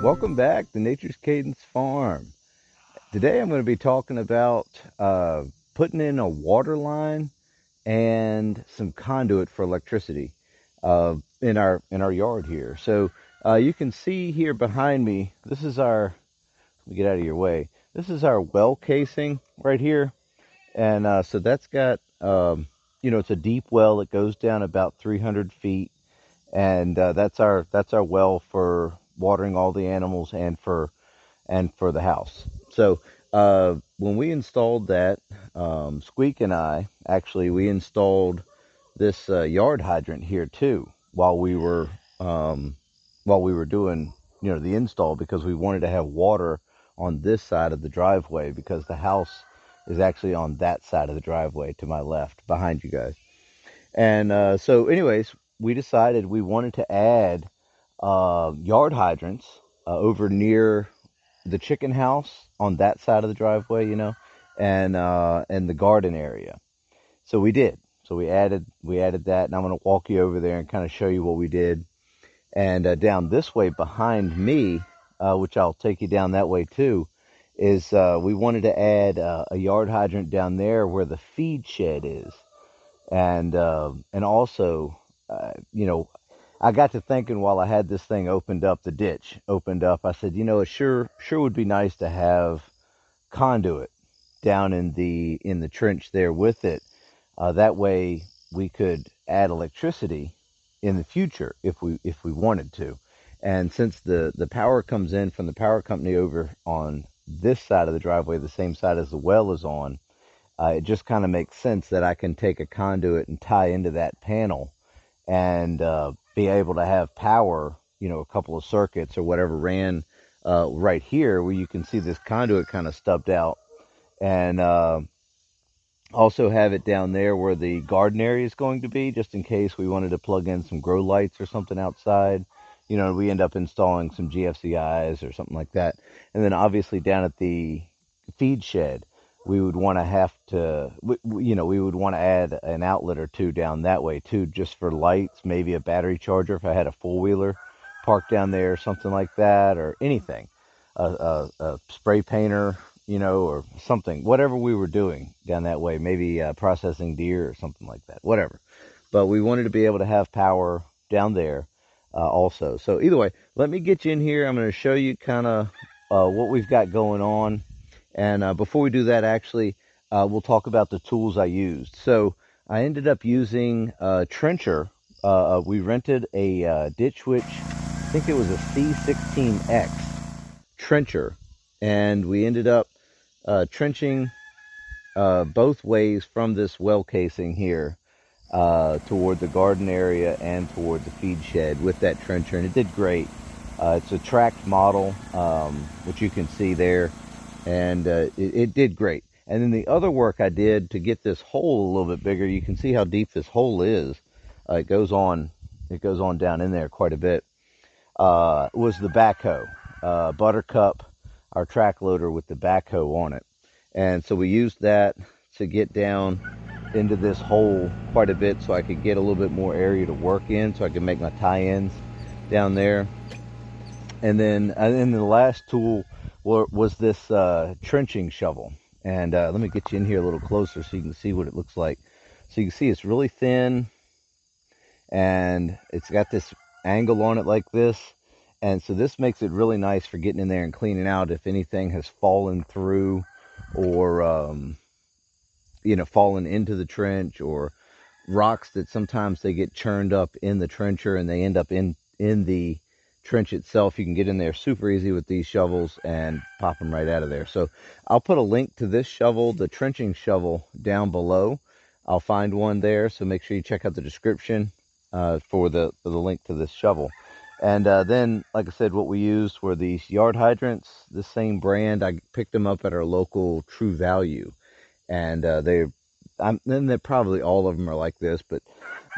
Welcome back to Nature's Cadence Farm. Today I'm going to be talking about putting in a water line and some conduit for electricity in our yard here. So you can see here behind me, this is our, let me get out of your way, this is our well casing right here. And so that's got, it's a deep well that goes down about 300 feet. And that's our well for watering all the animals and for the house. So when we installed that, Squeak and I actually we installed this yard hydrant here too while we were doing the install, because we wanted to have water on this side of the driveway, because the house is actually on that side of the driveway to my left behind you guys. And so anyways, we decided we wanted to add yard hydrants over near the chicken house on that side of the driveway, and the garden area. So we did. So we added that, and I'm going to walk you over there and kind of show you what we did. And down this way behind me, which I'll take you down that way too, is we wanted to add a yard hydrant down there where the feed shed is, and also, I got to thinking while I had this thing opened up, the ditch opened up. I said, it sure would be nice to have conduit down in the trench there with it. That way we could add electricity in the future if we wanted to. And since the power comes in from the power company over on this side of the driveway, the same side as the well is on, it just kind of makes sense that I can take a conduit and tie into that panel and be able to have power, a couple of circuits or whatever ran right here, where you can see this conduit kind of stubbed out, and also have it down there where the garden area is going to be, just in case we wanted to plug in some grow lights or something outside. We end up installing some GFCIs or something like that. And then obviously down at the feed shed, we would want to we would want to add an outlet or two down that way too, just for lights, maybe a battery charger if I had a four-wheeler parked down there or something like that, or anything, a spray painter, or something, whatever we were doing down that way, maybe processing deer or something like that, whatever. But we wanted to be able to have power down there also. So either way, let me get you in here. I'm going to show you kind of what we've got going on. And before we do that, actually, we'll talk about the tools I used. So I ended up using a trencher. We rented a ditchwitch, I think it was a C16X trencher, and we ended up trenching both ways from this well casing here toward the garden area and toward the feed shed with that trencher, and it did great. It's a tracked model, which you can see there, and it did great. And then the other work I did to get this hole a little bit bigger, you can see how deep this hole is. It goes on down in there quite a bit. Was the backhoe, Buttercup, our track loader with the backhoe on it. And so we used that to get down into this hole quite a bit, so I could get a little bit more area to work in, so I could make my tie-ins down there. And then the last tool was this trenching shovel. And let me get you in here a little closer so you can see what it looks like. So you can see it's really thin, and it's got this angle on it like this. And so this makes it really nice for getting in there and cleaning out if anything has fallen through, or fallen into the trench, or rocks that sometimes they get churned up in the trencher and they end up in the trench itself. You can get in there super easy with these shovels and pop them right out of there. So I'll put a link to this shovel, the trenching shovel, down below. I'll find one there, so make sure you check out the description for the link to this shovel. And then, like I said, what we used were these yard hydrants, the same brand. I picked them up at our local True Value, and they're probably all of them are like this, but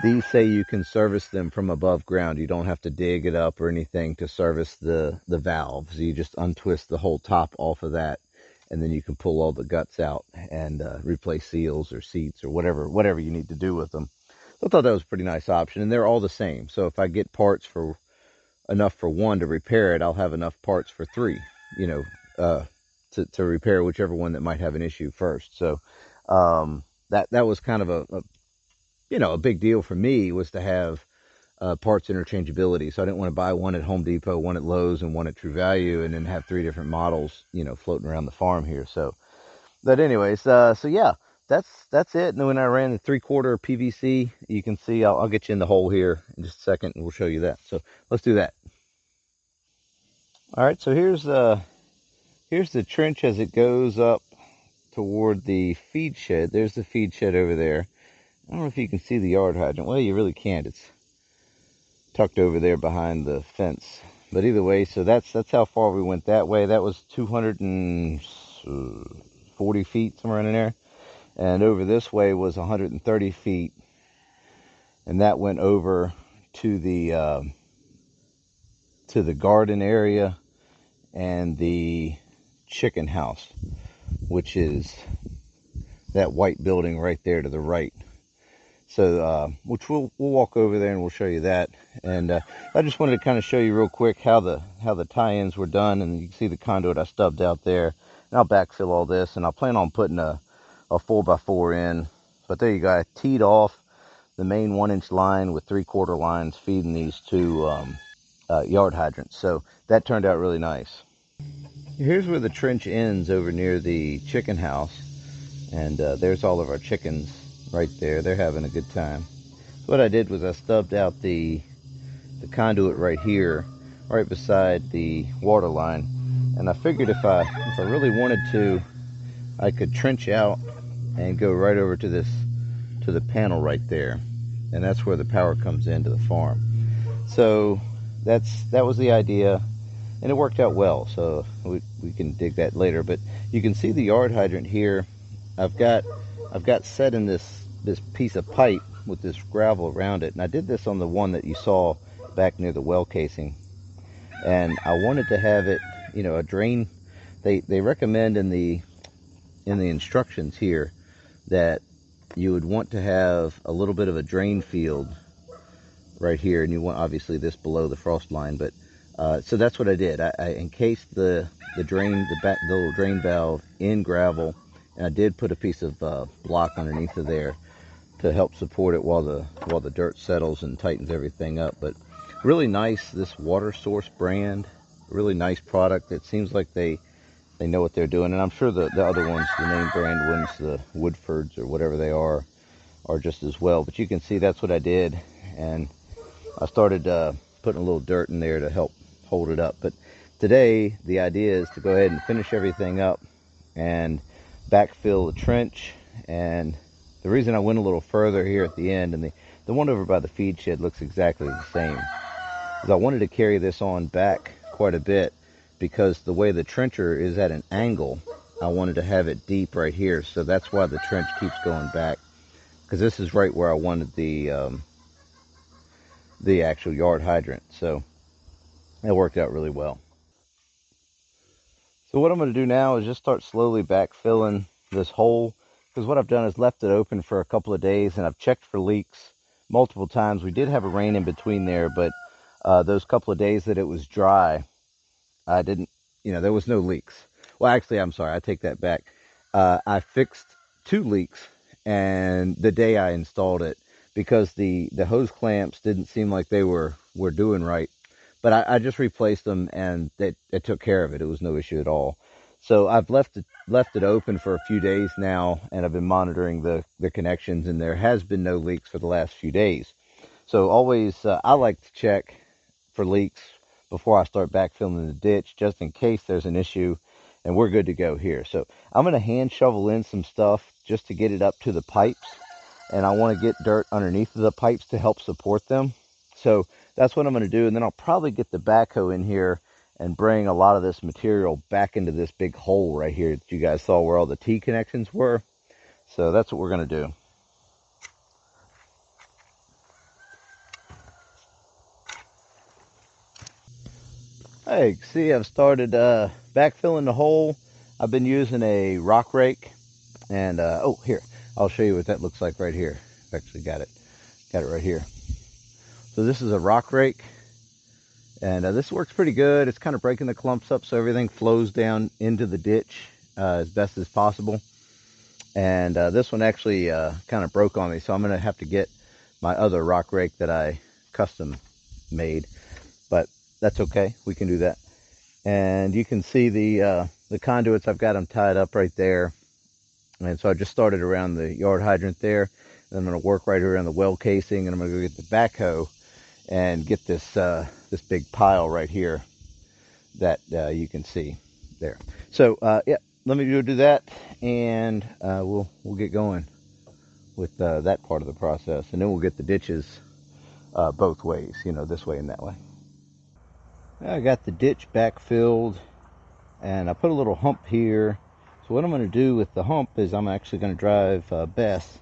these say you can service them from above ground. You don't have to dig it up or anything to service the valves. You just untwist the whole top off of that, and then you can pull all the guts out and replace seals or seats or whatever you need to do with them. I thought that was a pretty nice option, and they're all the same. So if I get parts for enough for one to repair it, I'll have enough parts for three, you know, to repair whichever one that might have an issue first. So that was kind of a big deal for me, was to have parts interchangeability. So I didn't want to buy one at Home Depot, one at Lowe's, and one at True Value, and then have three different models, floating around the farm here. So, but anyways, so yeah, that's it. And then when I ran the 3/4 PVC, you can see, I'll get you in the hole here in just a second, and we'll show you that. So let's do that. All right, so here's the trench as it goes up toward the feed shed. There's the feed shed over there. I don't know if you can see the yard hydrant. Well, you really can't. It's tucked over there behind the fence. But either way, so that's how far we went that way. That was 240 feet, somewhere in there. And over this way was 130 feet. And that went over to the garden area and the chicken house, which is that white building right there to the right. So, which we'll walk over there and we'll show you that. And I just wanted to kind of show you real quick how the tie-ins were done. And you can see the conduit I stubbed out there. And I'll backfill all this, and I'll plan on putting a 4x4 in. But there you go. I teed off the main 1-inch line with 3/4 lines feeding these two yard hydrants. So that turned out really nice. Here's where the trench ends, over near the chicken house. And there's all of our chickens right there. They're having a good time. So what I did was I stubbed out the conduit right here, right beside the water line. And I figured if I really wanted to, I could trench out and go right over to the panel right there. And that's where the power comes into the farm. So that was the idea, and it worked out well. So we can dig that later. But you can see the yard hydrant here. I've got set in this piece of pipe with this gravel around it, and I did this on the one that you saw back near the well casing. And I wanted to have it, a drain. They recommend in the instructions here that you would want to have a little bit of a drain field right here, and you want obviously this below the frost line. But so that's what I did. I encased the little drain valve in gravel. And I did put a piece of block underneath of there to help support it while the dirt settles and tightens everything up. But really nice, this Water Source brand, really nice product. It seems like they know what they're doing. And I'm sure the other ones, the name brand ones, the Woodfords or whatever they are just as well. But you can see that's what I did. And I started putting a little dirt in there to help hold it up. But today, the idea is to go ahead and finish everything up and backfill the trench. And the reason I went a little further here at the end, and the one over by the feed shed looks exactly the same, is I wanted to carry this on back quite a bit, because the way the trencher is at an angle, I wanted to have it deep right here. So that's why the trench keeps going back, because this is right where I wanted the actual yard hydrant. So it worked out really well. So what I'm going to do now is just start slowly backfilling this hole, because what I've done is left it open for a couple of days, and I've checked for leaks multiple times. We did have a rain in between there, but those couple of days that it was dry, I didn't, there was no leaks. Well, actually, I'm sorry, I take that back. I fixed 2 leaks, and the day I installed it, because the hose clamps didn't seem like they were doing right. But I just replaced them, and it took care of it. It was no issue at all. So I've left it open for a few days now, and I've been monitoring the connections, and there has been no leaks for the last few days. So always, I like to check for leaks before I start backfilling the ditch, just in case there's an issue, and we're good to go here. So I'm going to hand shovel in some stuff just to get it up to the pipes, and I want to get dirt underneath of the pipes to help support them. So that's what I'm going to do, and then I'll probably get the backhoe in here and bring a lot of this material back into this big hole right here that you guys saw where all the T connections were. So that's what we're going to do. Hey, see, I've started backfilling the hole. I've been using a rock rake, and oh, here, I'll show you what that looks like right here. I've actually got it right here. So this is a rock rake, And this works pretty good. It's kind of breaking the clumps up so everything flows down into the ditch as best as possible. And this one actually kind of broke on me, so I'm going to have to get my other rock rake that I custom made. But that's okay, we can do that. And you can see the conduits. I've got them tied up right there. And so I just started around the yard hydrant there. And I'm going to work right around the well casing, and I'm going to go get the backhoe and get this this big pile right here that you can see there. So yeah, let me go do that, and we'll get going with that part of the process, and then we'll get the ditches both ways, you know, this way and that way. I got the ditch backfilled, and I put a little hump here. So what I'm going to do with the hump is I'm actually going to drive Bess,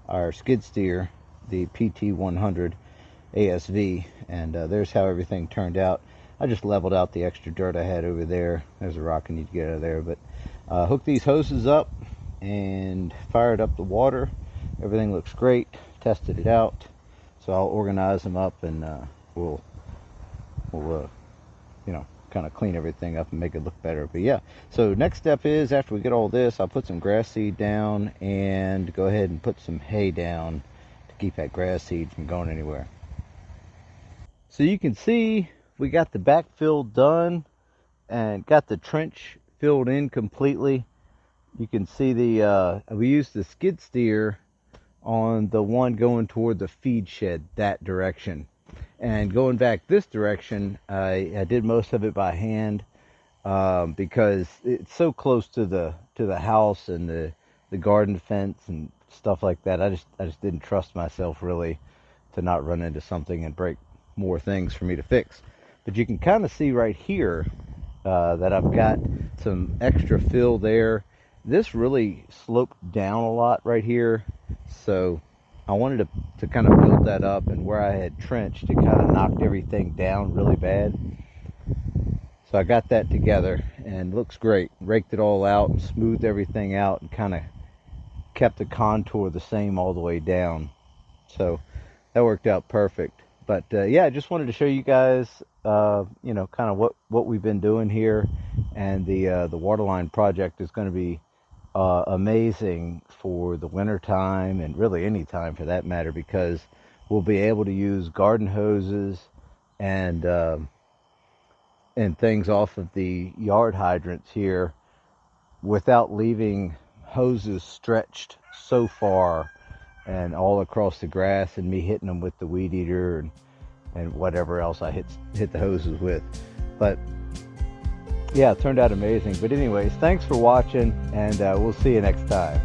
our skid steer, the PT100 ASV, and there's how everything turned out. I just leveled out the extra dirt I had over there. There's a rock I need to get out of there, but hooked these hoses up and fired up the water. Everything looks great. Tested it out, so I'll organize them up, and we'll you know, kind of clean everything up and make it look better. But yeah, so next step is, after we get all this, I'll put some grass seed down and go ahead and put some hay down to keep that grass seed from going anywhere. So you can see we got the backfill done and got the trench filled in completely. You can see we used the skid steer on the one going toward the feed shed, that direction. And going back this direction, I did most of it by hand because it's so close to the house and the garden fence and stuff like that. I just didn't trust myself really to not run into something and break more things for me to fix. But you can kind of see right here that I've got some extra fill there. This really sloped down a lot right here, so I wanted to kind of build that up, and where I had trenched, it kind of knocked everything down really bad. So I got that together, and it looks great. Raked it all out and smoothed everything out and kind of kept the contour the same all the way down. So that worked out perfect. But yeah, I just wanted to show you guys, you know, kind of what we've been doing here. And the waterline project is going to be amazing for the winter time, and really any time for that matter, because we'll be able to use garden hoses and things off of the yard hydrants here without leaving hoses stretched so far and all across the grass, and me hitting them with the weed eater and whatever else I hit the hoses with. But yeah, it turned out amazing. But anyways, thanks for watching, and we'll see you next time.